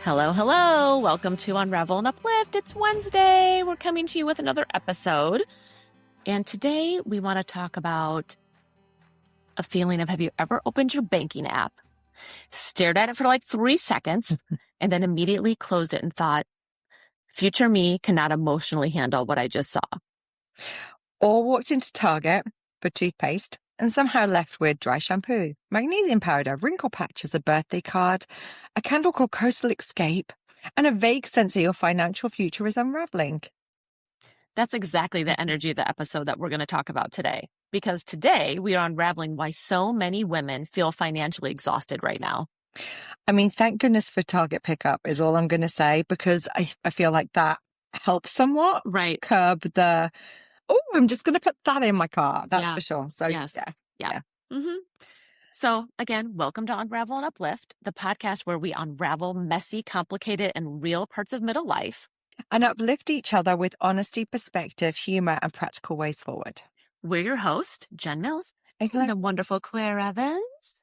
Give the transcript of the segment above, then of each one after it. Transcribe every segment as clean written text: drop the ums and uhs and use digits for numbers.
Hello, hello. Welcome to Unravel and Uplift. It's Wednesday. We're coming to you with another episode. And today we want to talk about a feeling of, have you ever opened your banking app, stared at it for like 3 seconds, and then immediately closed it and thought, future me cannot emotionally handle what I just saw? Or walked into Target for toothpaste and somehow left with dry shampoo, magnesium powder, wrinkle patches, a birthday card, a candle called Coastal Escape, and a vague sense that your financial future is unraveling. That's exactly the energy of the episode that we're going to talk about today. Because today we are unraveling why so many women feel financially exhausted right now. I mean, thank goodness for Target pickup is all I'm going to say, because I feel like that helps somewhat curb the, I'm just going to put that in my car. That's for sure. So yeah. Mm-hmm. So again, welcome to Unravel and Uplift, the podcast where we unravel messy, complicated, and real parts of middle life. And uplift each other with honesty, perspective, humor, and practical ways forward. We're your host, Jen Mills, and the wonderful Claire Evans.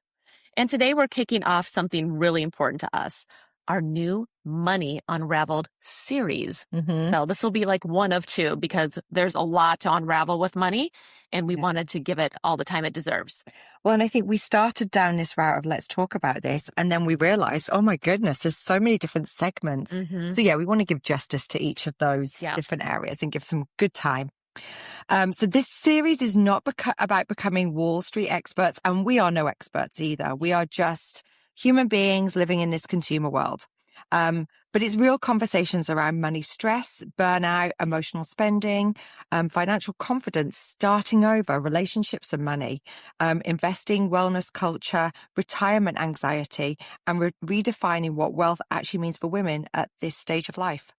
And today we're kicking off something really important to us, our new Money Unraveled series. Mm-hmm. So this will be like one of two, because there's a lot to unravel with money, and we wanted to give it all the time it deserves. Well, and I think we started down this route of let's talk about this, and then we realized, oh my goodness, there's so many different segments. Mm-hmm. So we want to give justice to each of those different areas and give some good time. So this series is not about becoming Wall Street experts, and we are no experts either. We are just human beings living in this consumer world. But it's real conversations around money stress, burnout, emotional spending, financial confidence, starting over, relationships and money, investing, wellness culture, retirement anxiety, and redefining what wealth actually means for women at this stage of life.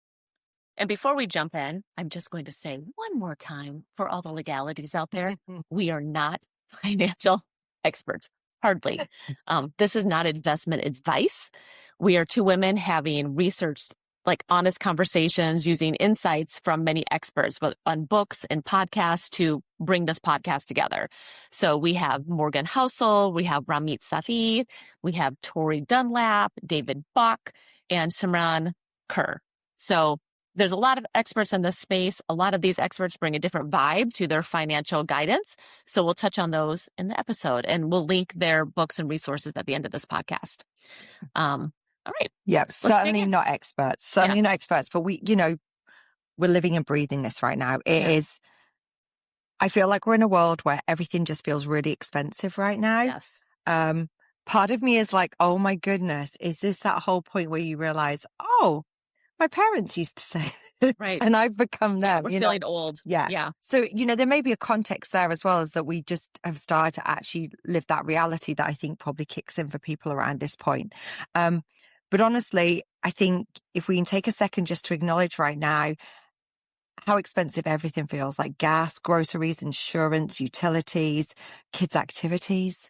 And before we jump in, I'm just going to say one more time for all the legalities out there, we are not financial experts. Hardly. This is not investment advice. We are two women having researched, like, honest conversations using insights from many experts, but on books and podcasts to bring this podcast together. So we have Morgan Housel, we have Ramit Sethi, we have Tori Dunlap, David Buck, and Simran Kaur. So there's a lot of experts in this space. A lot of these experts bring a different vibe to their financial guidance. So we'll touch on those in the episode, and we'll link their books and resources at the end of this podcast. All right. Yeah, certainly not experts. Certainly not experts, but we're living and breathing this right now. It is, I feel like we're in a world where everything just feels really expensive right now. Yes. Part of me is like, oh my goodness, is this that whole point where you realize, oh, my parents used to say this, and I've become them. We're feeling old. Yeah. So, there may be a context there as well, as that we just have started to actually live that reality that I think probably kicks in for people around this point. But honestly, I think if we can take a second just to acknowledge right now how expensive everything feels, like gas, groceries, insurance, utilities, kids' activities,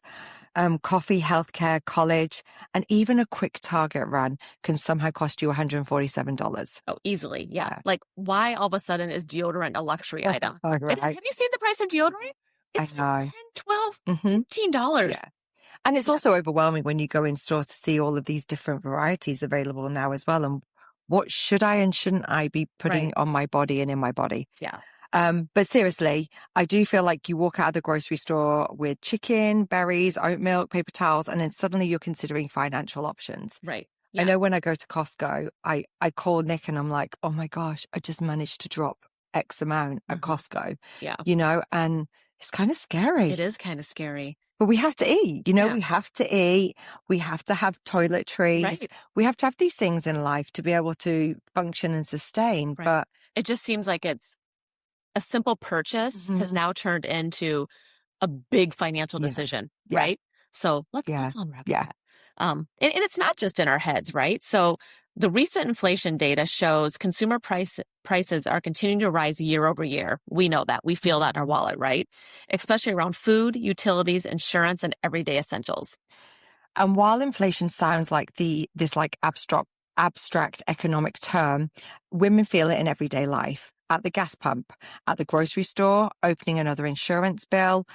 coffee, healthcare, college, and even a quick Target run can somehow cost you $147. Oh, easily. Yeah. Like, why all of a sudden is deodorant a luxury item? Right. Have you seen the price of deodorant? It's $10, $12, $15. Yeah. And it's also overwhelming when you go in store to see all of these different varieties available now as well. And what should I and shouldn't I be putting on my body and in my body? Yeah. But seriously, I do feel like you walk out of the grocery store with chicken, berries, oat milk, paper towels, and then suddenly you're considering financial options. Right. Yeah. I know when I go to Costco, I call Nick and I'm like, oh my gosh, I just managed to drop X amount at Costco. Yeah. And it's kind of scary. It is kind of scary. But we have to eat, we have to eat. We have to have toiletries. Right. We have to have these things in life to be able to function and sustain. Right. But it just seems like it's a simple purchase has now turned into a big financial decision, right? So let's unwrap that. And it's not just in our heads, right? So the recent inflation data shows consumer prices are continuing to rise year over year. We know that. We feel that in our wallet, right? Especially around food, utilities, insurance, and everyday essentials. And while inflation sounds like this abstract economic term, women feel it in everyday life. At the gas pump, at the grocery store, opening another insurance bill,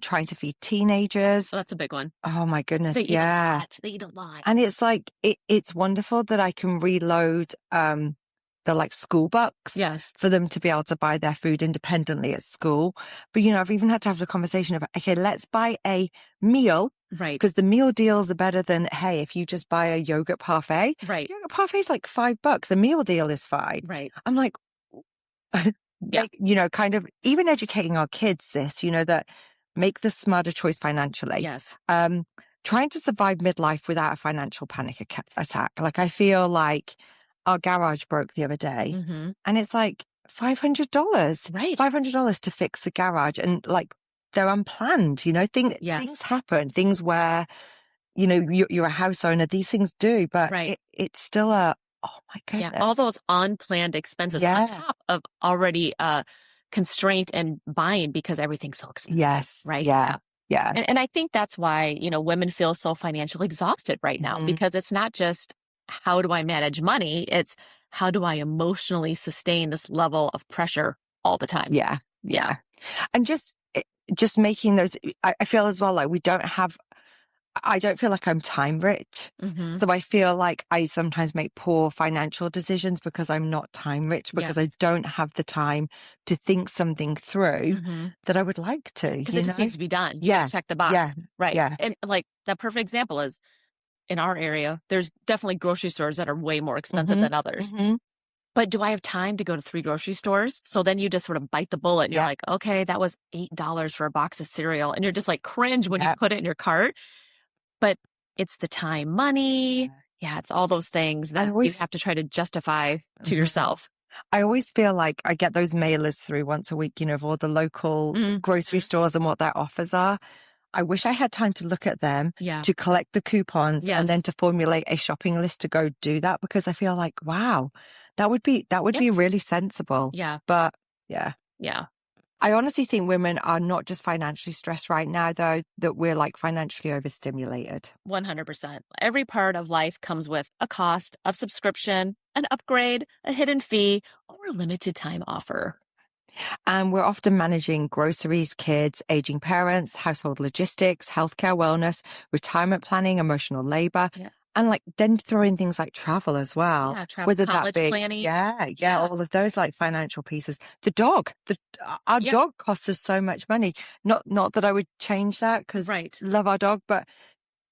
trying to feed teenagers. Oh, that's a big one. Oh my goodness. They eat a lot. They eat a lot. And it's like, it's wonderful that I can reload, the like school bucks. Yes. For them to be able to buy their food independently at school. But, I've even had to have a conversation about, okay, let's buy a meal. Right. Because the meal deals are better than, hey, if you just buy a yogurt parfait. Right. Yogurt parfait is like $5. The meal deal is $5. Right. I'm like, kind of even educating our kids this, that make the smarter choice financially. Yes. Trying to survive midlife without a financial panic attack. Like, I feel like our garage broke the other day, and it's like $500. Right. $500 to fix the garage. And like, they're unplanned, things happen, things where, you're a house owner, these things do, but it's still oh my goodness. Yeah, all those unplanned expenses on top of already constraint and buying because everything's so expensive. Yes. Right. Yeah. Yeah. And I think that's why, women feel so financially exhausted right now, because it's not just how do I manage money? It's how do I emotionally sustain this level of pressure all the time? Yeah. Yeah. And just making those, I feel as well, like I don't feel like I'm time rich. So I feel like I sometimes make poor financial decisions because I'm not time rich, because I don't have the time to think something through that I would like to. Because it just needs to be done. Yeah. Check the box. Yeah. Right. Yeah. And like the perfect example is in our area, there's definitely grocery stores that are way more expensive than others. But do I have time to go to 3 grocery stores? So then you just sort of bite the bullet and you're like, okay, that was $8 for a box of cereal. And you're just like cringe when you put it in your cart. But it's the time, money. Yeah, it's all those things that you have to try to justify to yourself. I always feel like I get those mailers through once a week, of all the local grocery stores and what their offers are. I wish I had time to look at them, to collect the coupons, and then to formulate a shopping list to go do that, because I feel like, wow, that would be really sensible. Yeah. But yeah. I honestly think women are not just financially stressed right now, though, that we're like financially overstimulated. 100%. Every part of life comes with a cost, a subscription, an upgrade, a hidden fee, or a limited time offer. And we're often managing groceries, kids, aging parents, household logistics, healthcare, wellness, retirement planning, emotional labor. And like then throw in things like travel as well. Yeah, travel, whether college that be, planning. All of those like financial pieces. The dog, our dog costs us so much money. Not that I would change that, because love our dog, but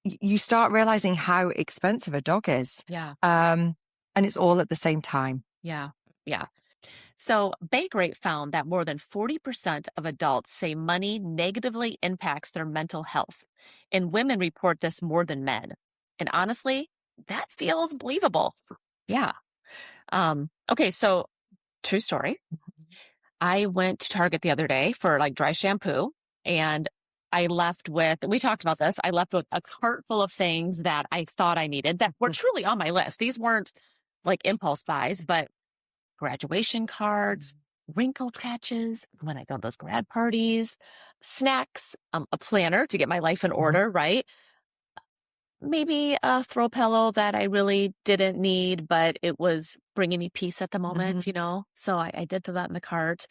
you start realizing how expensive a dog is. Yeah. And it's all at the same time. Yeah. So Bankrate found that more than 40% of adults say money negatively impacts their mental health, and women report this more than men. And honestly, that feels believable. Yeah. Okay, so true story. I went to Target the other day for like dry shampoo, and I left with, we talked about this, I left with a cart full of things that I thought I needed that were truly on my list. These weren't like impulse buys, but graduation cards, wrinkle patches when I go to those grad parties, snacks, a planner to get my life in order, right? Maybe a throw pillow that I really didn't need, but it was bringing me peace at the moment, So I did throw that in the cart.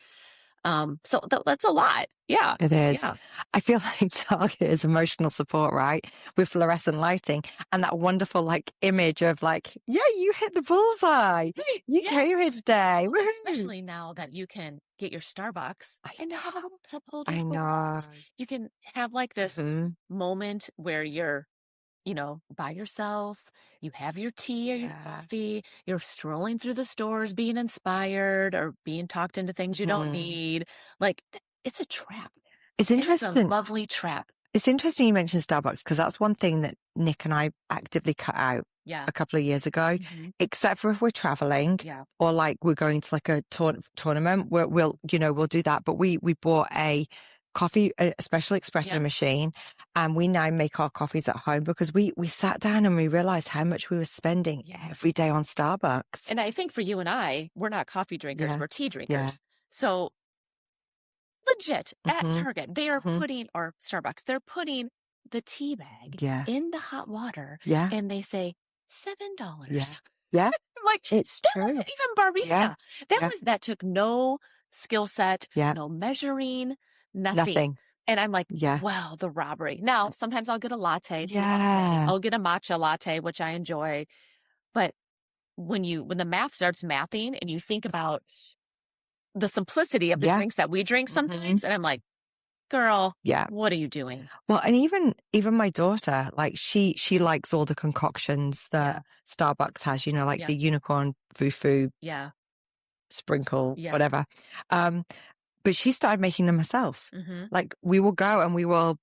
So that's a lot. Yeah. It is. Yeah. I feel like Target is emotional support, right? With fluorescent lighting and that wonderful like image of like, you hit the bullseye. You came here today. Well, especially now that you can get your Starbucks and have a cup holder. I know. You can have like this moment where you're by yourself, you have your tea or your coffee, you're strolling through the stores, being inspired or being talked into things you don't need. Like, it's a trap. It's interesting. It's a lovely trap. It's interesting you mentioned Starbucks, because that's one thing that Nick and I actively cut out a couple of years ago, except for if we're traveling or like we're going to like a tournament, we'll do that. But we bought a special espresso machine, and we now make our coffees at home, because we sat down and we realized how much we were spending every day on Starbucks. And I think for you and I, we're not coffee drinkers, we're tea drinkers. So legit at Target, they are putting, or Starbucks, they're putting the tea bag in the hot water and they say $7. Yeah. I'm like, it's true. Even barista. That took no skill set, no measuring, nothing. And I'm like, Yeah. wow, the robbery. Now, sometimes I'll get a latte too. Yeah. I'll get a matcha latte, which I enjoy. But when the math starts mathing and you think about the simplicity of the drinks that we drink sometimes, and I'm like, girl, yeah, what are you doing? Well, and even my daughter, like she likes all the concoctions that Starbucks has, you know, like the unicorn foo-foo, sprinkle, whatever. But she started making them herself. Like we will go and we will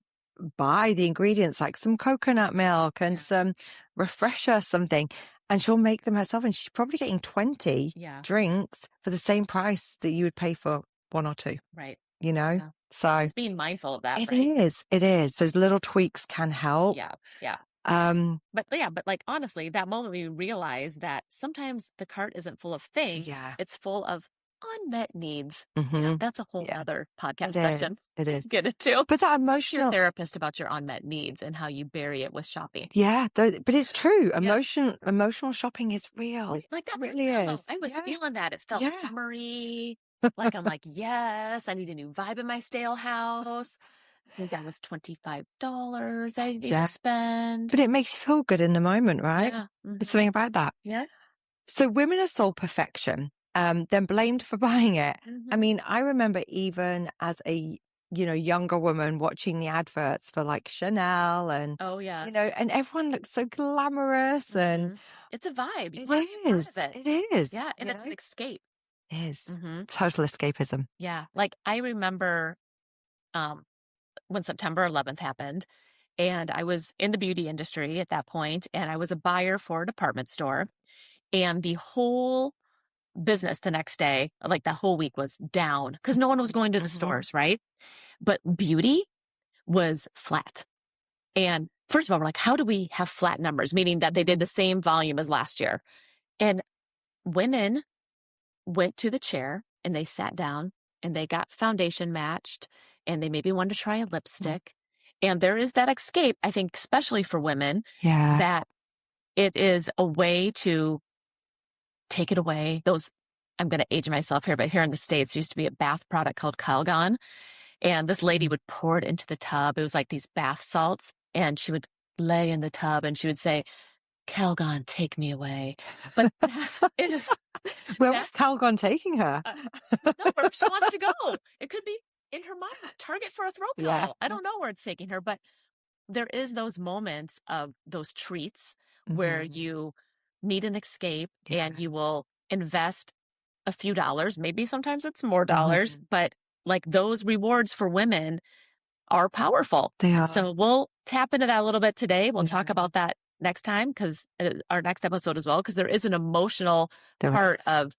buy the ingredients, like some coconut milk and some refresher, something, and she'll make them herself. And she's probably getting 20 drinks for the same price that you would pay for one or two. Right. You know? Yeah. So it's being mindful of that. It right? is. It is. Those little tweaks can help. Yeah. Yeah. But like honestly, that moment we realize that sometimes the cart isn't full of things. It's full of unmet needs. That's a whole other podcast session. It is. Get into. But that Ask your emotional therapist about your unmet needs and how you bury it with shopping. Yeah, but it's true. Emotional shopping is real. Like that really is. I was feeling that. It felt summery. Like I'm like, yes, I need a new vibe in my stale house. I think that was $25 I need to spend. But it makes you feel good in the moment, right? Yeah. There's something about that. Yeah. So women are sold perfection, then blamed for buying it. I mean, I remember even as a younger woman watching the adverts for like Chanel and and everyone looks so glamorous and it's a vibe. It is. It is. Yeah, and it's an escape. It is. Total escapism. Yeah. Like I remember when September 11th happened, and I was in the beauty industry at that point, and I was a buyer for a department store, and the whole business the next day, like that whole week, was down because no one was going to the stores, right? But beauty was flat. And first of all, we're like, how do we have flat numbers? Meaning that they did the same volume as last year. And women went to the chair and they sat down and they got foundation matched and they maybe wanted to try a lipstick. And there is that escape, I think, especially for women, that it is a way to take it away. I'm going to age myself here, but here in the States, there used to be a bath product called Calgon. And this lady would pour it into the tub. It was like these bath salts. And she would lay in the tub and she would say, Calgon, take me away. But it is. Where was Calgon taking her? No, where she wants to go. It could be in her mind, Target for a throw pillow. I don't know where it's taking her, but there is those moments of those treats where you need an escape and you will invest a few dollars. Maybe sometimes it's more dollars, but like those rewards for women are powerful. They are. So we'll tap into that a little bit today. We'll talk about that next time, because our next episode as well, because there is an emotional part of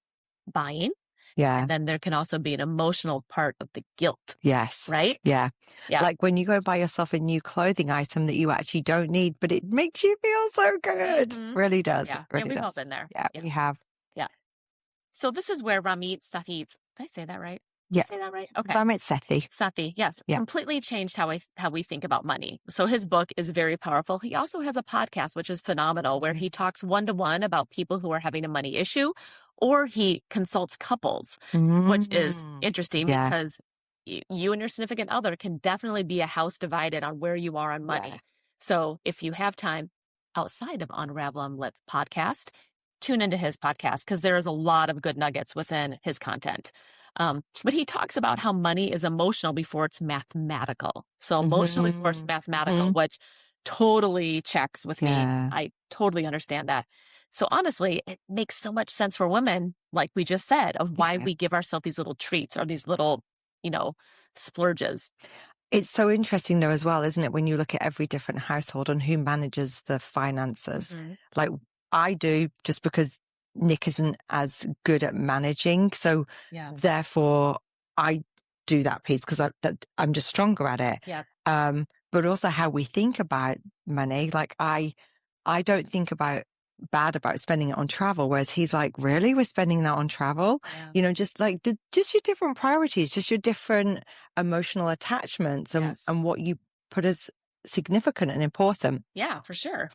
buying. Yeah. And then there can also be an emotional part of the guilt. Yes. Right? Yeah. Like when you go buy yourself a new clothing item that you actually don't need, but it makes you feel so good. Really does. Yeah. Really we've does. all been there. Yeah, we have. Yeah. So this is where Ramit Sethi, did I say that right? Yeah. Say that right? Okay. Ramit Sethi. Sethi, yes. Yeah. Completely changed how we think about money. So his book is very powerful. He also has a podcast, which is phenomenal, where he talks one-to-one about people who are having a money issue, or he consults couples, which is interesting because you and your significant other can definitely be a house divided on where you are on money. Yeah. So if you have time outside of Unravel and Uplift podcast, tune into his podcast because there is a lot of good nuggets within his content. But he talks about how money is emotional before it's mathematical. So emotional before it's mathematical, which totally checks with me. I totally understand that. So honestly, it makes so much sense for women, like we just said, of why we give ourselves these little treats or these little, splurges. It's so interesting though as well, isn't it? When you look at every different household and who manages the finances, like I do, just because Nick isn't as good at managing. So therefore I do that piece because I'm just stronger at it. Yeah. But also how we think about money. Like I don't think bad about spending it on travel, whereas he's like, really, we're spending that on travel? Just like just your different priorities, just your different emotional attachments and what you put as significant and important. Yeah, for sure.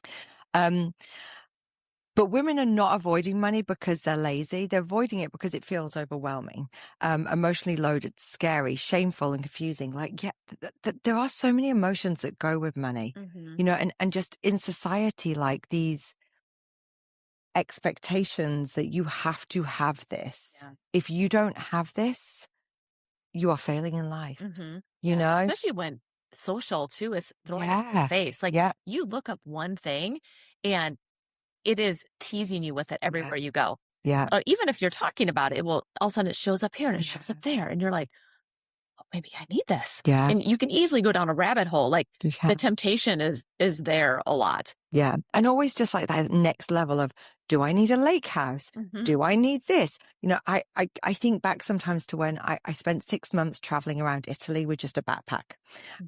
But women are not avoiding money because they're lazy. They're avoiding it because it feels overwhelming, emotionally loaded, scary, shameful, and confusing. Like, yeah, there are so many emotions that go with money, you know, and just in society, like these expectations that you have to have this. Yeah. If you don't have this, you are failing in life, you know? Especially when social too is throwing it in your Yeah. face. Like Yeah. you look up one thing and it is teasing you with it everywhere you go. Yeah. Even if you're talking about it, well, all of a sudden it shows up here and it shows up there. And you're like, oh, maybe I need this. Yeah. And you can easily go down a rabbit hole. Like Yeah. the temptation is there a lot. Yeah. And always just like that next level of, do I need a lake house? Do I need this? You know, I think back sometimes to when I spent 6 months traveling around Italy with just a backpack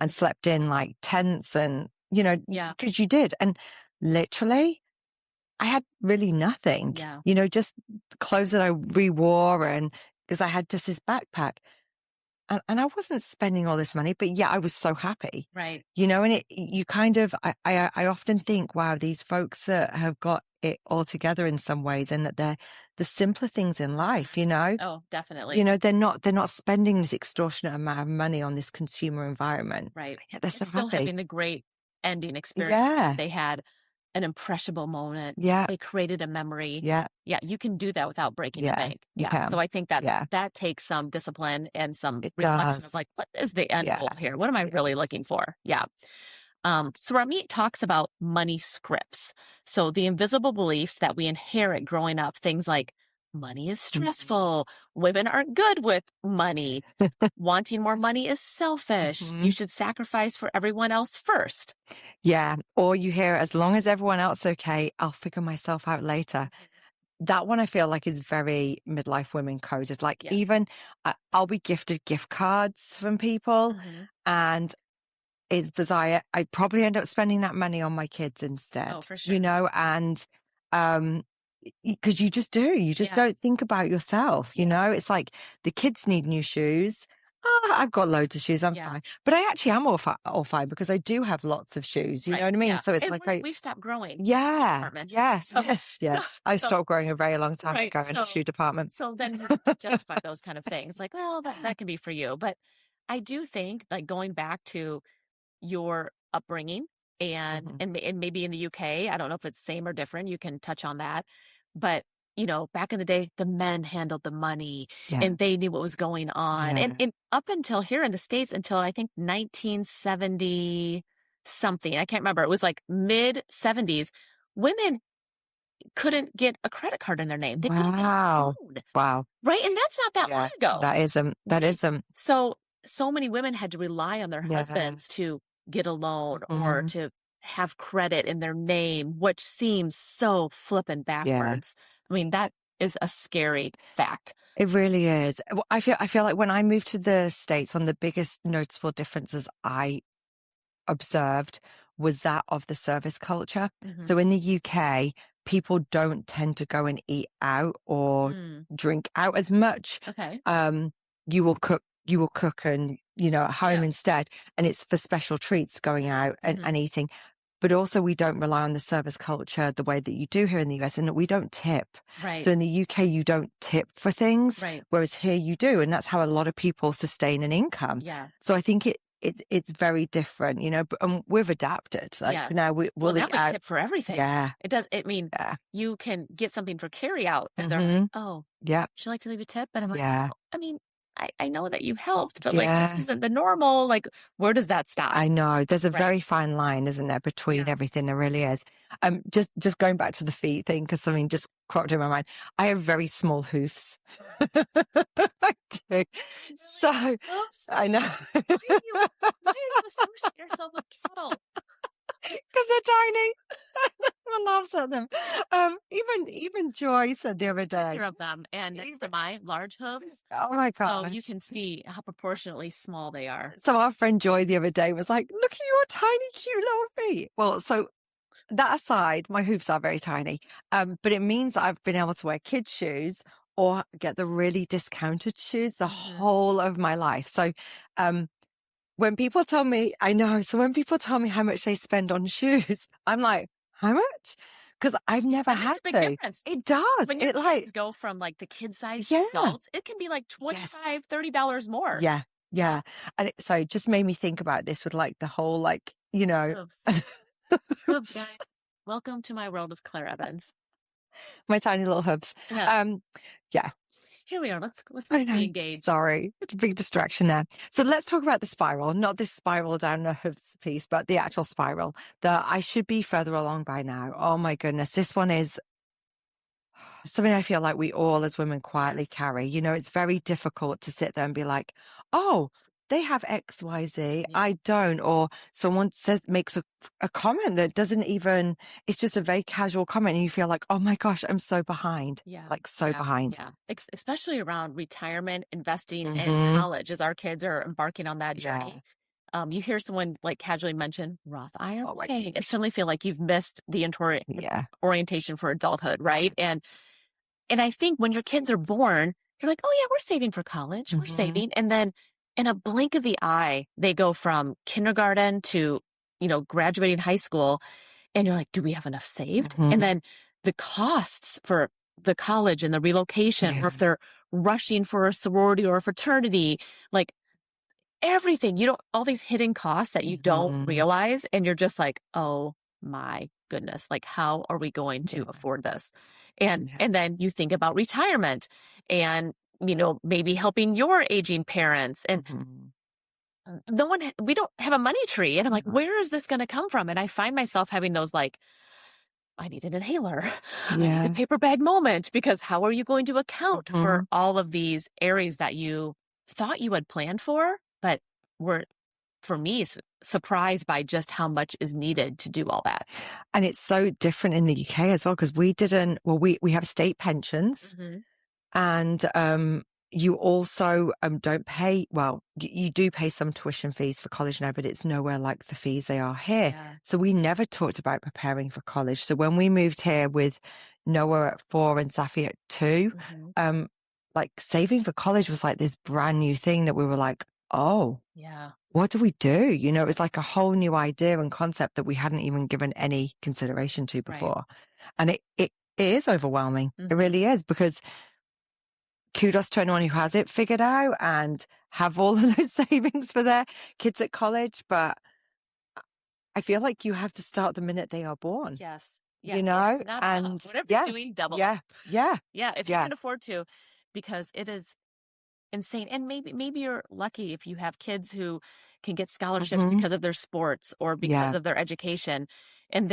and slept in like tents and, you know, because you did. And literally, I had really nothing, you know, just clothes that I re-wore, and because I had just this backpack. And I wasn't spending all this money, but yeah, I was so happy. Right. You know, and you kind of, I often think, wow, these folks that have got it all together in some ways, and that they're the simpler things in life, you know? Oh, definitely. You know, they're not spending this extortionate amount of money on this consumer environment. Right. Yeah, they're so Still happy. having the great ending experience. Yeah. They had an impressionable moment. Yeah. They created a memory. Yeah. Yeah. You can do that without breaking the Yeah. bank. You Yeah. can. So I think that Yeah. that takes some discipline and some It reflection of does. like, what is the end Yeah. goal here? What am I really looking for? Yeah. So Ramit talks about money scripts. So the invisible beliefs that we inherit growing up, things like money is stressful, women aren't good with money, wanting more money is selfish, you should sacrifice for everyone else first. Yeah. Or you hear, as long as everyone else is okay, I'll figure myself out later. That one I feel like is very midlife women coded. Like even I'll be gifted gift cards from people, and it's bizarre. I probably end up spending that money on my kids instead. Oh, for sure. You know, and because you just do, you just don't think about yourself. You know, it's like the kids need new shoes. Oh, I've got loads of shoes. I'm fine. But I actually am all fine because I do have lots of shoes. You know what I mean? So it's and like we've stopped growing. Yeah. Yes. So, Yes. I stopped growing a very long time ago in the shoe department. So then you justify those kind of things. Like, well, that can be for you. But I do think, like, going back to your upbringing and maybe in the UK, I don't know if it's same or different. You can touch on that. But, you know, back in the day, the men handled the money and they knew what was going on. And up until here in the States, until I think 1970 something, I can't remember. It was like mid 70s. Women couldn't get a credit card in their name. They couldn't get a loan. Wow. Right. And that's not that long ago. That isn't. So many women had to rely on their husbands to get a loan or to have credit in their name, which seems so flippin' backwards. I mean, that is a scary fact. It really is. I feel like when I moved to the States, one of the biggest noticeable differences I observed was that of the service culture. So in the UK, people don't tend to go and eat out or drink out as much. Okay. You will cook and, you know, at home instead. And it's for special treats going out and eating. But also we don't rely on the service culture the way that you do here in the US, and we don't tip. Right. So in the UK, you don't tip for things, right. Whereas here you do. And that's how a lot of people sustain an income. Yeah. So I think it's very different, you know, but we've adapted. Like now we'll eat out. Tip for everything. Yeah. It does. I mean, you can get something for carry out and they're like, oh, would you like to leave a tip? And I'm like, oh, I mean, I know that you helped, but like, this isn't the normal, like, where does that stop? I know there's a very fine line, isn't there, between everything. There really is. Just going back to the feet thing, because something just cropped in my mind. I have very small hoofs. I do. So I know. Why are you associating yourself with cattle? Because they're tiny. I laughs at them. Even Joy said the other day. Picture of them, and next to my large hooves. Oh my god! So you can see how proportionately small they are. So our friend Joy the other day was like, "Look at your tiny, cute little feet." Well, so that aside, my hoofs are very tiny. But it means I've been able to wear kids' shoes or get the really discounted shoes the whole of my life. So, when people tell me, I know. So when people tell me how much they spend on shoes, I'm like, how much? because I've never That makes had a big to. difference. It does. When your It like, kids go from like the kid size to yeah, adults, it can be like yes, $25, $30 more. yeah, yeah. And so it just made me think about this with like the whole, like, you know, Oops. Oops, guys. Welcome to my world of Claire Evans. my tiny little hubs. Yeah. Yeah. Here we are. Let's I know. engage. Sorry, it's a big distraction there. So let's talk about the spiral, not this spiral down the hooves piece, but the actual spiral that I should be further along by now. Oh my goodness. This one is something I feel like we all as women quietly carry. You know, it's very difficult to sit there and be like, oh, they have X, Y, Z. Yeah. I don't. Or someone makes a comment that doesn't even, it's just a very casual comment. And you feel like, oh my gosh, I'm so behind. Yeah. Like so behind. Yeah. Especially around retirement, investing in Mm-hmm. college as our kids are embarking on that journey. You hear someone like casually mention Roth IRA. It suddenly feel like you've missed the orientation for adulthood, right? And I think when your kids are born, you're like, oh yeah, we're saving for college. We're saving. And then in a blink of the eye, they go from kindergarten to, graduating high school. And you're like, do we have enough saved? And then the costs for the college and the relocation, or if they're rushing for a sorority or a fraternity, like everything, all these hidden costs that you don't realize. And you're just like, oh my goodness, like, how are we going to afford this? And then you think about retirement and, maybe helping your aging parents, and we don't have a money tree. And I'm like, where is this going to come from? And I find myself having those like, I need an inhaler. I need a paper bag moment, because how are you going to account for all of these areas that you thought you had planned for, but were, for me, surprised by just how much is needed to do all that. And it's so different in the UK as well, because we have state pensions, and you also don't pay, well, you do pay some tuition fees for college now, but it's nowhere like the fees they are here. Yeah. So we never talked about preparing for college. So when we moved here with Noah at 4 and Safi at 2, like saving for college was like this brand new thing that we were like, oh, yeah, what do we do? It was like a whole new idea and concept that we hadn't even given any consideration to before. Right. And it is overwhelming. It really is, because kudos to anyone who has it figured out and have all of those savings for their kids at college. But I feel like you have to start the minute they are born. Yes. Yeah. It's not and whatever you're doing, double. Yeah. Yeah. Yeah. If you can afford to, because it is insane. And maybe you're lucky if you have kids who can get scholarships because of their sports or because of their education. And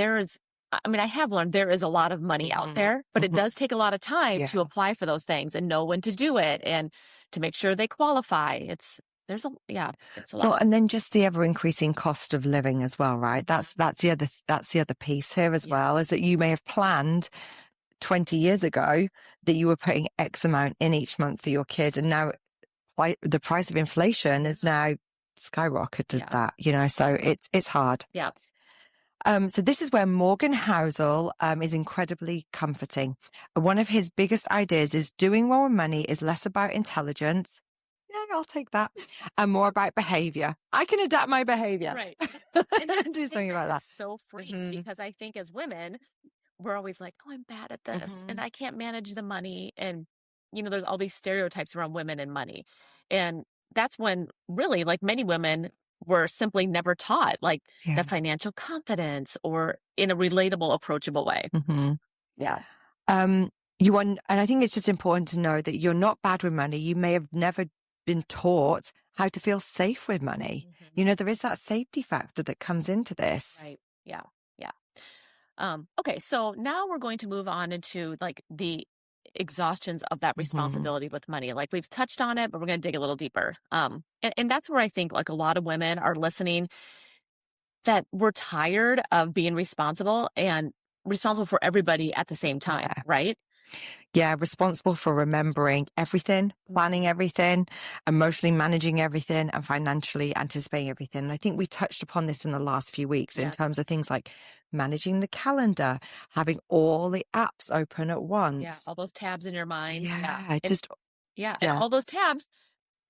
I have learned there is a lot of money out there, but it does take a lot of time to apply for those things and know when to do it and to make sure they qualify. It's a lot. Well, and then just the ever increasing cost of living as well, right? That's the other piece here as well, is that you may have planned 20 years ago that you were putting X amount in each month for your kid, and now the price of inflation is now skyrocketed that, so it's hard. Yeah. So this is where Morgan Housel is incredibly comforting. One of his biggest ideas is doing well with money is less about intelligence. Yeah, I'll take that. And more about behavior. I can adapt my behavior. Right. And do something about that. So free, because I think as women, we're always like, oh, I'm bad at this and I can't manage the money. And, there's all these stereotypes around women and money. And that's when really, like, many women were simply never taught like the financial confidence or in a relatable, approachable way. Yeah. And I think it's just important to know that you're not bad with money. You may have never been taught how to feel safe with money. There is that safety factor that comes into this. Right. Yeah. Yeah. Okay. So now we're going to move on into like the exhaustions of that responsibility with money. Like, we've touched on it, but we're going to dig a little deeper. And that's where I think like a lot of women are listening, that we're tired of being responsible for everybody at the same time. Right. Yeah, responsible for remembering everything, planning everything, emotionally managing everything, and financially anticipating everything. And I think we touched upon this in the last few weeks in terms of things like managing the calendar, having all the apps open at once. Yeah, all those tabs in your mind. And all those tabs,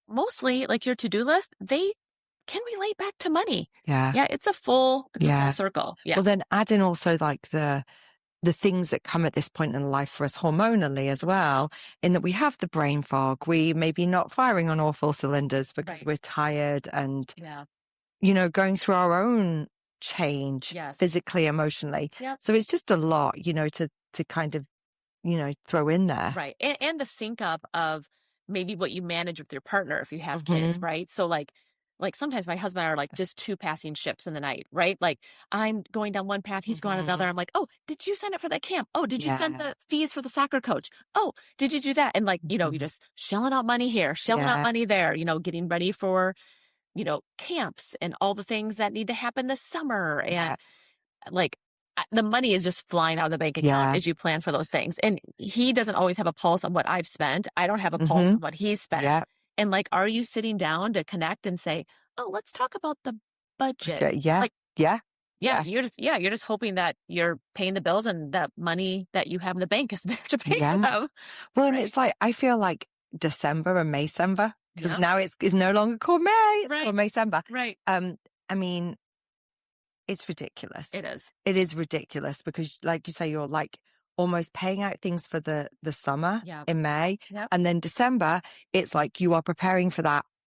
mostly like your to-do list, they can relate back to money. Yeah, it's a full circle. Yeah. Well, then add in also like the the things that come at this point in life for us hormonally as well, in that we have the brain fog. We may be not firing on all four cylinders because we're tired and, going through our own change physically, emotionally. So it's just a lot, to kind of, throw in there. Right. And the sync up of maybe what you manage with your partner if you have kids, right? So like sometimes my husband and I are like just two passing ships in the night, right? Like I'm going down one path, he's going on another. I'm like, oh, did you sign up for that camp? Oh, did you send the fees for the soccer coach? Oh, did you do that? And like, you're just shelling out money here, shelling out money there, getting ready for, camps and all the things that need to happen this summer. And like the money is just flying out of the bank account as you plan for those things. And he doesn't always have a pulse on what I've spent. I don't have a pulse on what he's spent. And like, are you sitting down to connect and say, oh, let's talk about the budget? Like, you're just hoping that you're paying the bills and that money that you have in the bank is there to pay for them. Well, and it's like, I feel like December and Maycember, because now it's no longer called May, it's called Maycember. Right. I mean, it's ridiculous. It is. It is ridiculous because, like you say, you're like almost paying out things for the summer in May. And then December, it's like you are preparing for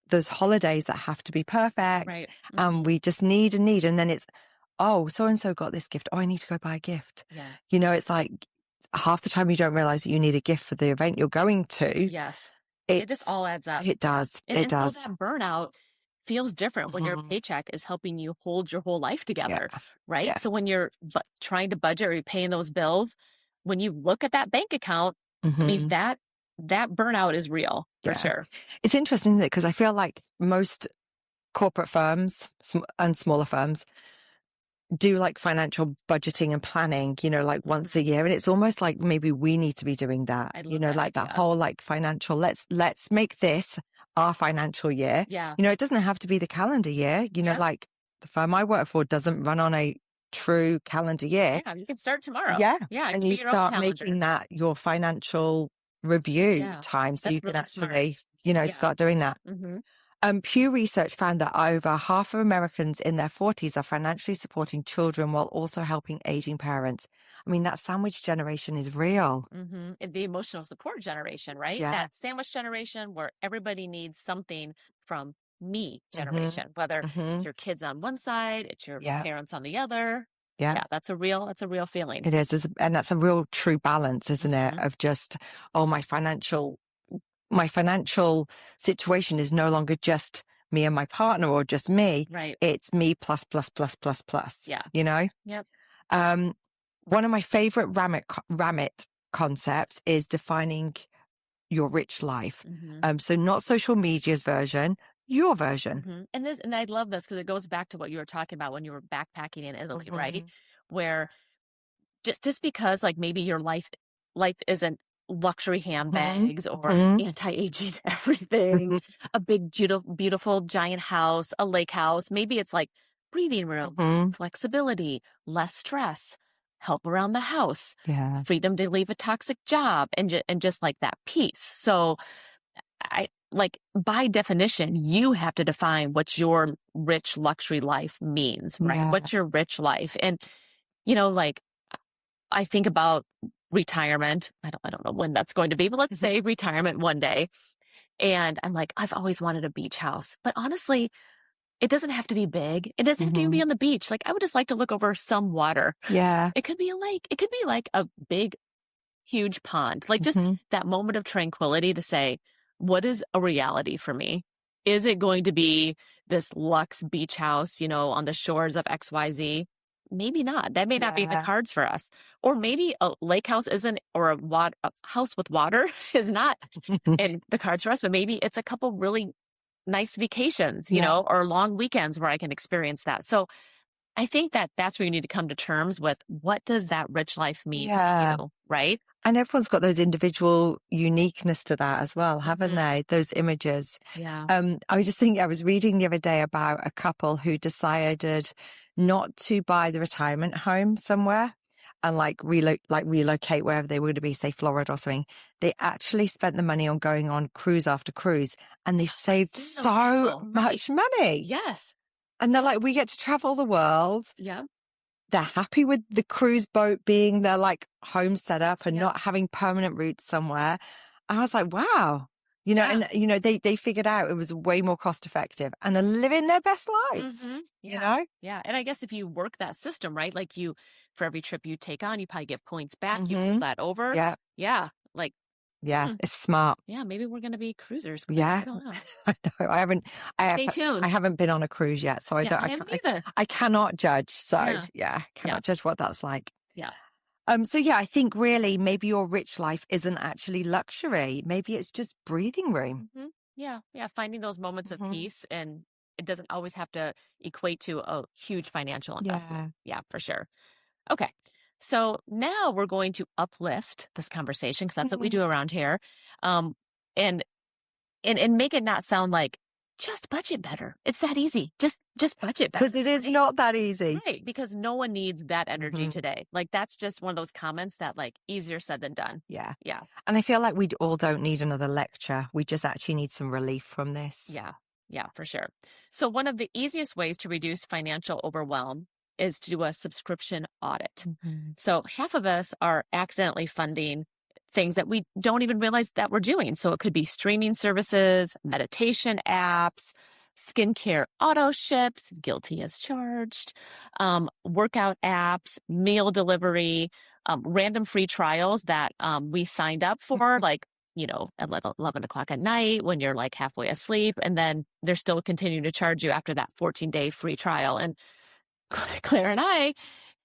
those holidays that have to be perfect. Right. And we just need. And then it's, oh, so-and-so got this gift. Oh, I need to go buy a gift. Yeah. It's like half the time you don't realize that you need a gift for the event you're going to. Yes. It just all adds up. It does. And so that burnout feels different when your paycheck is helping you hold your whole life together, right? So when you're trying to budget or you're paying those bills, when you look at that bank account, I mean, that burnout is real for sure. It's interesting, isn't it? Because I feel like most corporate firms and smaller firms do like financial budgeting and planning, like once a year. And it's almost like maybe we need to be doing that, like that whole like financial, let's make this our financial year. Yeah. It doesn't have to be the calendar year, like the firm I work for doesn't run on a true calendar year. Yeah. You can start tomorrow. Yeah. Yeah. And you start making that your financial review time. So you can actually, start doing that. Pew Research found that over half of Americans in their 40s are financially supporting children while also helping aging parents. I mean, that sandwich generation is real. The emotional support generation, right? Yeah. That sandwich generation where everybody needs something from me generation, whether it's your kids on one side, it's your parents on the other. Yeah, that's a real feeling. It is. And that's a real true balance, isn't it? Of just, oh, my financial situation is no longer just me and my partner or just me. Right. It's me plus. Yeah. Yep. One of my favorite Ramit concepts is defining your rich life. So not social media's version, your version. And I love this because it goes back to what you were talking about when you were backpacking in Italy, right? Where just because like maybe your life isn't luxury handbags or anti-aging everything, a big, beautiful giant house, a lake house. Maybe it's like breathing room, flexibility, less stress, help around the house, freedom to leave a toxic job, and just like that peace. So I like by definition, you have to define what your rich luxury life means, right? What's your rich life? And, like I think about retirement. I don't know when that's going to be, but let's say retirement one day. And I'm like, I've always wanted a beach house, but honestly, it doesn't have to be big. It doesn't have to be on the beach. Like I would just like to look over some water. Yeah. It could be a lake. It could be like a big, huge pond, like just that moment of tranquility to say, what is a reality for me? Is it going to be this luxe beach house, on the shores of XYZ? Maybe not. That may not be in the cards for us. Or maybe a lake house isn't, or a house with water is not in the cards for us, but maybe it's a couple really nice vacations, or long weekends where I can experience that. So I think that that's where you need to come to terms with what does that rich life mean to you, right? And everyone's got those individual uniqueness to that as well, haven't they? Those images. Yeah. I was reading the other day about a couple who decided not to buy the retirement home somewhere and relocate wherever they were going to be, say Florida or something. They actually spent the money on going on cruise after cruise, and they saved so much money. Yes. And they're like, we get to travel the world. Yeah. they're happy with the cruise boat being their like home setup and not having permanent roots somewhere. I was like, wow. And they figured out it was way more cost effective and are living their best lives. Yeah. And I guess if you work that system, right? Like for every trip you take on, you probably get points back. You pull that over. Yeah. Like, it's smart. Yeah. Maybe we're going to be cruisers. Yeah. I don't know. I know. Stay tuned. I haven't been on a cruise yet, so I haven't either. I cannot judge. So cannot judge what that's like. Yeah. So I think really maybe your rich life isn't actually luxury. Maybe it's just breathing room. Yeah. Finding those moments of peace, and it doesn't always have to equate to a huge financial investment. Yeah, for sure. Okay. So now we're going to uplift this conversation, because that's what we do around here. And make it not sound like just budget better. It's that easy. Just budget better. Because it is not that easy. Right. Because no one needs that energy today. Like, that's just one of those comments that, like, easier said than done. Yeah. Yeah. And I feel like we all don't need another lecture. We just actually need some relief from this. Yeah. Yeah, for sure. So one of the easiest ways to reduce financial overwhelm is to do a subscription audit. So half of us are accidentally funding things that we don't even realize that we're doing. So it could be streaming services, meditation apps, skincare auto ships, guilty as charged, workout apps, meal delivery, random free trials that we signed up for, like, at 11 o'clock at night when you're like halfway asleep, and then they're still continuing to charge you after that 14-day free trial. And Claire and I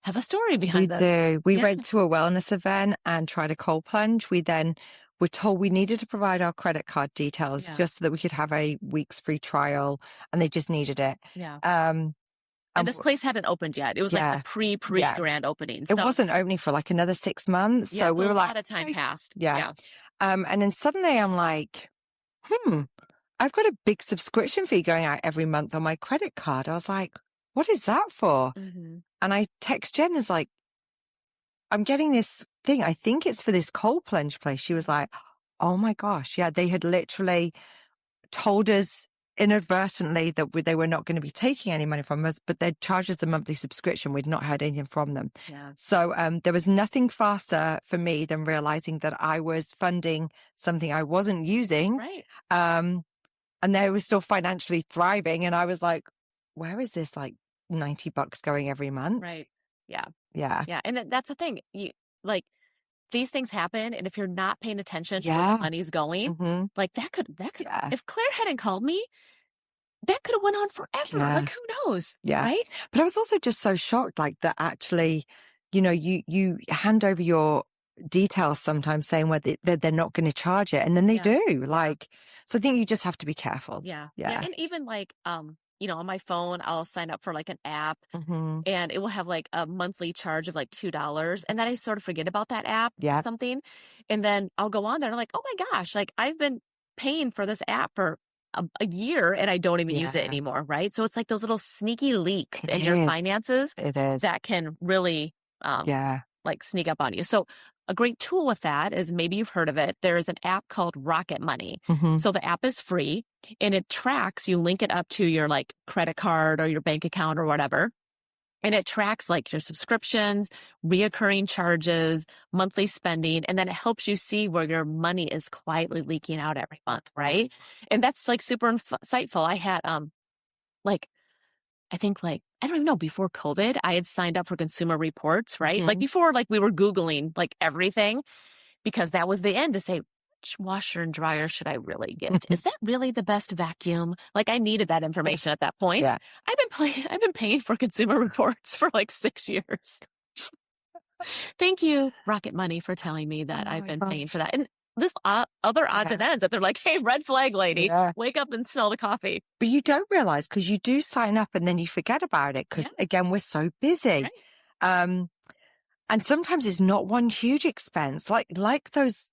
have a story behind that. We do. We went to a wellness event and tried a cold plunge. We then were told we needed to provide our credit card details just so that we could have a week's free trial, and they just needed it. Yeah. And this place hadn't opened yet. It was like a pre-grand opening. So it wasn't opening for like another 6 months. So we were like, a lot of time passed. Yeah. And then suddenly I'm like, I've got a big subscription fee going out every month on my credit card. I was like, what is that for? And I text Jen, is like, I'm getting this thing. I think it's for this cold plunge place. She was like, oh my gosh. Yeah. They had literally told us inadvertently that they were not going to be taking any money from us, but they'd charged us the monthly subscription. We'd not heard anything from them. So there was nothing faster for me than realizing that I was funding something I wasn't using. Right. And they were still financially thriving. And I was like, where is this like $90 going every month? Right. Yeah. Yeah. Yeah. And that's the thing. These things happen, and if you're not paying attention to where the money's going, like that could if Claire hadn't called me, that could have went on forever. Like, who knows? Yeah. Right. But I was also just so shocked, like, that actually, you hand over your details sometimes saying whether they're not going to charge it, and then they do. Like, so I think you just have to be careful. Yeah. And even like, on my phone, I'll sign up for like an app, and it will have like a monthly charge of like $2. And then I sort of forget about that app or something. And then I'll go on there and I'm like, oh my gosh, like I've been paying for this app for a year and I don't even use it anymore. Right. So it's like those little sneaky leaks in your finances that can really, like sneak up on you. So a great tool with that is, maybe you've heard of it, there is an app called Rocket Money. So the app is free, and it tracks, you link it up to your like credit card or your bank account or whatever. And it tracks like your subscriptions, reoccurring charges, monthly spending, and then it helps you see where your money is quietly leaking out every month, right? And that's like super insightful. I had I think like, I don't even know, before COVID, I had signed up for Consumer Reports, right? Like before, like we were Googling like everything, because that was the end to say, which washer and dryer should I really get? Is that really the best vacuum? Like, I needed that information at that point. I've been paying for Consumer Reports for like 6 years. Thank you, Rocket Money, for telling me that I've been paying for that. And this other odds and ends that they're like, hey, red flag lady, wake up and smell the coffee. But you don't realize, because you do sign up and then you forget about it, because again, we're so busy. Right. And sometimes it's not one huge expense, like those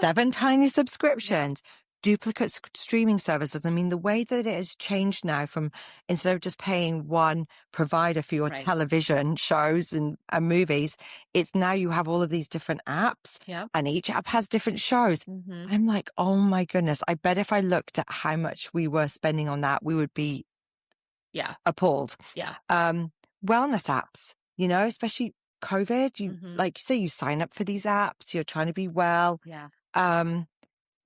7 tiny subscriptions. Duplicate streaming services. I mean, the way that it has changed now, from instead of just paying one provider for your television shows and movies, it's now you have all of these different apps, and each app has different shows. I'm like, oh my goodness, I bet if I looked at how much we were spending on that, we would be appalled. Wellness apps. especially COVID, like you say, you sign up for these apps, you're trying to be well. Yeah.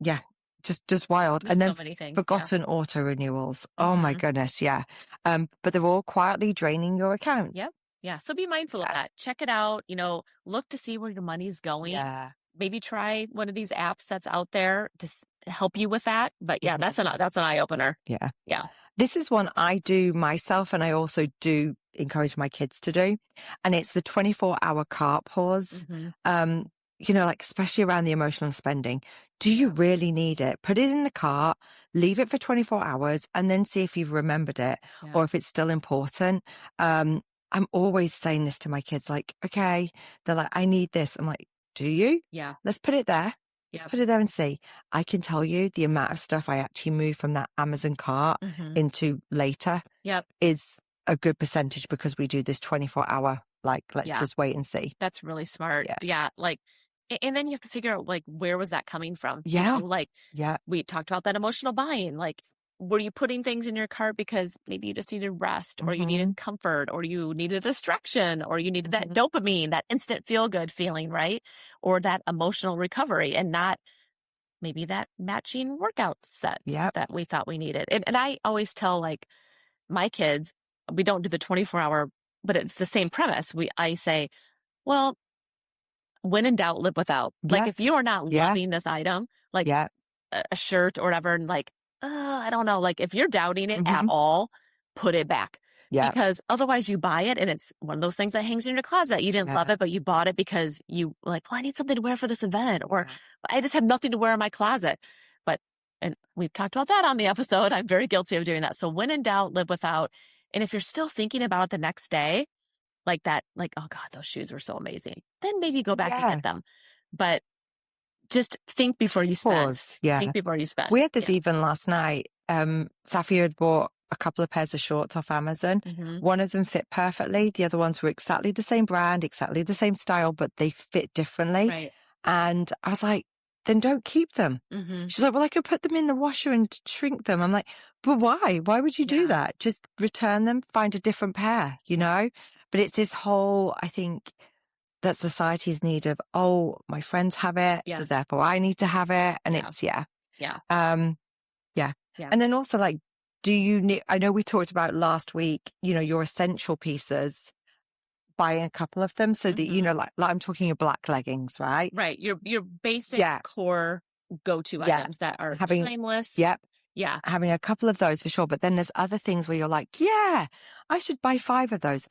Yeah, just wild. There's and then so many things. forgotten auto renewals. Oh my goodness. Yeah. But they're all quietly draining your account. Yep. Yeah. So be mindful of that. Check it out. Look to see where your money's going. Yeah. Maybe try one of these apps that's out there to help you with that. But yeah, that's an eye opener. Yeah. Yeah. This is one I do myself, and I also do encourage my kids to do. And it's the 24-hour cart pause. Like especially around the emotional spending. Do you really need it? Put it in the cart, leave it for 24 hours, and then see if you've remembered it or if it's still important. I'm always saying this to my kids, like, okay, they're like, I need this. I'm like, do you? Yeah. Let's put it there. Let's put it there and see. I can tell you the amount of stuff I actually move from that Amazon cart into later is a good percentage because we do this 24-hour, like, let's just wait and see. That's really smart. Yeah. Like, and then you have to figure out, like, where was that coming from? Yeah. We talked about that emotional buying. Like, were you putting things in your cart because maybe you just needed rest or you needed comfort or you needed a distraction or you needed that dopamine, that instant feel good feeling, right? Or that emotional recovery and not maybe that matching workout set that we thought we needed. And I always tell like my kids, we don't do the 24-hour, but it's the same premise. I say, well, when in doubt, live without. Like if you are not loving this item, like a shirt or whatever, and like, I don't know, like if you're doubting it at all, put it back. Because otherwise you buy it and it's one of those things that hangs in your closet. You didn't love it, but you bought it because you like, well, I need something to wear for this event or I just have nothing to wear in my closet. And we've talked about that on the episode. I'm very guilty of doing that. So when in doubt, live without. And if you're still thinking about it the next day, like that, like, oh God, those shoes were so amazing. Then maybe go back and get them. But just think before you spend. Pause. Yeah. Think before you spend. We had this even last night. Safia had bought a couple of pairs of shorts off Amazon. One of them fit perfectly. The other ones were exactly the same brand, exactly the same style, but they fit differently. Right. And I was like, then don't keep them. She's like, well, I could put them in the washer and shrink them. I'm like, but why? Why would you do that? Just return them, find a different pair, know? But it's this whole, I think, that society's need of, oh, my friends have it, so therefore I need to have it. And it's, And then also like, do you need, I know we talked about last week, your essential pieces, buying a couple of them so that, like I'm talking your black leggings, right? Right. Your basic core go-to items that are timeless. Yeah. Having a couple of those for sure. But then there's other things where you're like, I should buy 5 of those.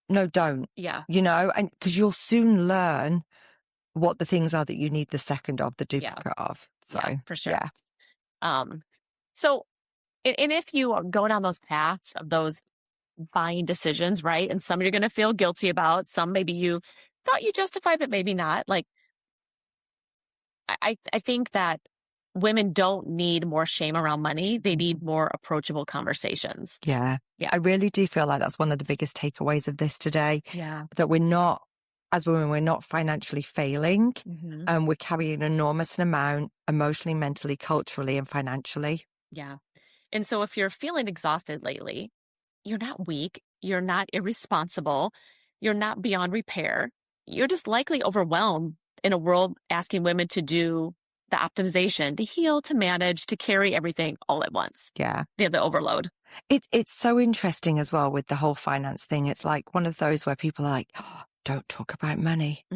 No, don't. Yeah. And because you'll soon learn what the things are that you need the second of, the duplicate of. So for sure. So, and if you are going down those paths of those buying decisions, right? And some you're going to feel guilty about, some maybe you thought you justified, but maybe not. Like, I think that women don't need more shame around money. They need more approachable conversations. Yeah. I really do feel like that's one of the biggest takeaways of this today. Yeah. That we're not, as women, we're not financially failing. And we're carrying an enormous amount emotionally, mentally, culturally, and financially. Yeah. And so if you're feeling exhausted lately, you're not weak. You're not irresponsible. You're not beyond repair. You're just likely overwhelmed in a world asking women to do the optimization, to heal, to manage, to carry everything all at once. Yeah. The overload. It's so interesting as well with the whole finance thing. It's like one of those where people are like, oh, don't talk about money.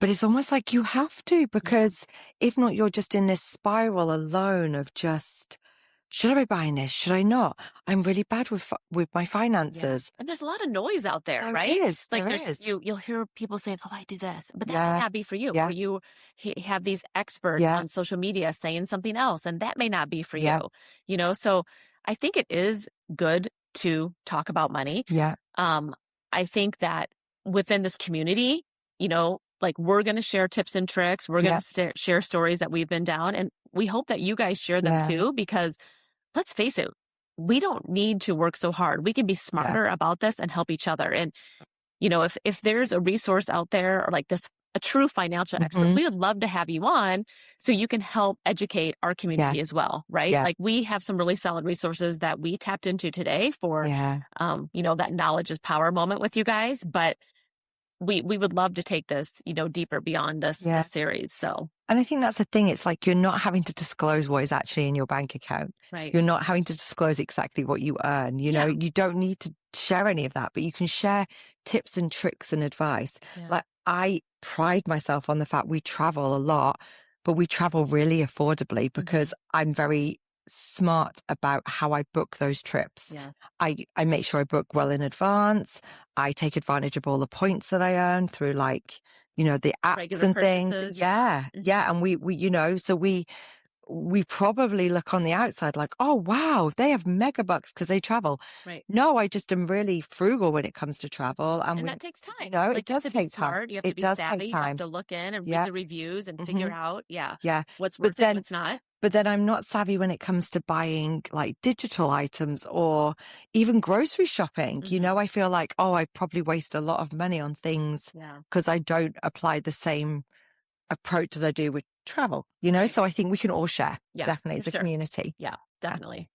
But it's almost like you have to, because if not, you're just in this spiral alone of just, should I be buying this? Should I not? I'm really bad with my finances. And there's a lot of noise out there, right? There is. You'll hear people saying, oh, I do this, but that may not be for you. Yeah. Or you have these experts on social media saying something else, and that may not be for you. So I think it is good to talk about money. Yeah. I think that within this community, like we're going to share tips and tricks. We're going to share stories that we've been down, and we hope that you guys share them too, because let's face it, we don't need to work so hard. We can be smarter about this and help each other. And if there's a resource out there or like this, a true financial expert, we would love to have you on so you can help educate our community as well, right? Yeah. Like we have some really solid resources that we tapped into today for, that knowledge is power moment with you guys, but we would love to take this, deeper beyond this series. So. And I think that's the thing. It's like you're not having to disclose what is actually in your bank account. Right. You're not having to disclose exactly what you earn. You know, you don't need to share any of that, but you can share tips and tricks and advice. Yeah. Like I pride myself on the fact we travel a lot, but we travel really affordably because I'm very smart about how I book those trips. Yeah. I make sure I book well in advance. I take advantage of all the points that I earn through like, the apps regular and purchases. things. Yeah. Yeah. And we probably look on the outside like, oh, wow, they have mega bucks because they travel. Right. No, I just am really frugal when it comes to travel. And that takes time. It does take time. You have to be savvy. You have to look in and read the reviews and figure out, what's worth it, what's not. But then I'm not savvy when it comes to buying like digital items or even grocery shopping. I feel like, I probably waste a lot of money on things because I don't apply the same approach that I do with travel, so I think we can all share definitely as a community. Yeah, definitely.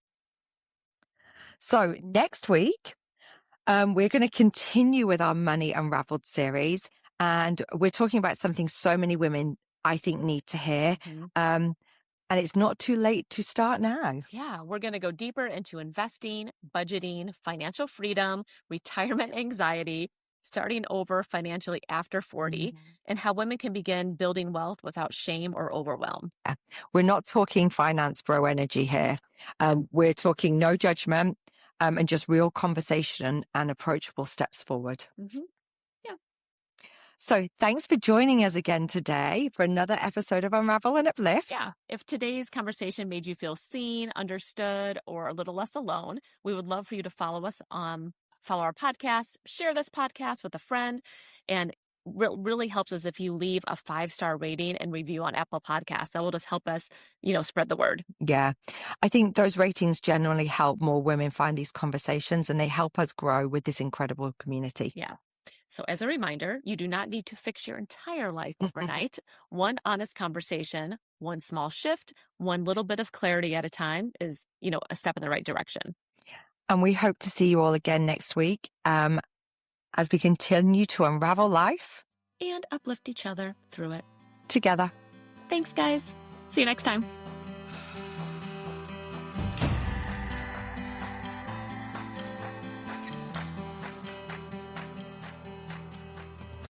So next week, we're going to continue with our Money Unraveled series, and we're talking about something so many women I think need to hear. And it's not too late to start now. Yeah, we're going to go deeper into investing, budgeting, financial freedom, retirement anxiety, starting over financially after 40, and how women can begin building wealth without shame or overwhelm. Yeah. We're not talking finance bro energy here. We're talking no judgment and just real conversation and approachable steps forward. Yeah. So thanks for joining us again today for another episode of Unravel and Uplift. Yeah. If today's conversation made you feel seen, understood, or a little less alone, we would love for you to follow us follow our podcast, share this podcast with a friend, and really helps us if you leave a 5-star rating and review on Apple Podcasts. That will just help us, spread the word. Yeah. I think those ratings generally help more women find these conversations, and they help us grow with this incredible community. Yeah. So as a reminder, you do not need to fix your entire life overnight. One honest conversation, one small shift, one little bit of clarity at a time is, a step in the right direction. And we hope to see you all again next week as we continue to unravel life and uplift each other through it together. Thanks, guys. See you next time.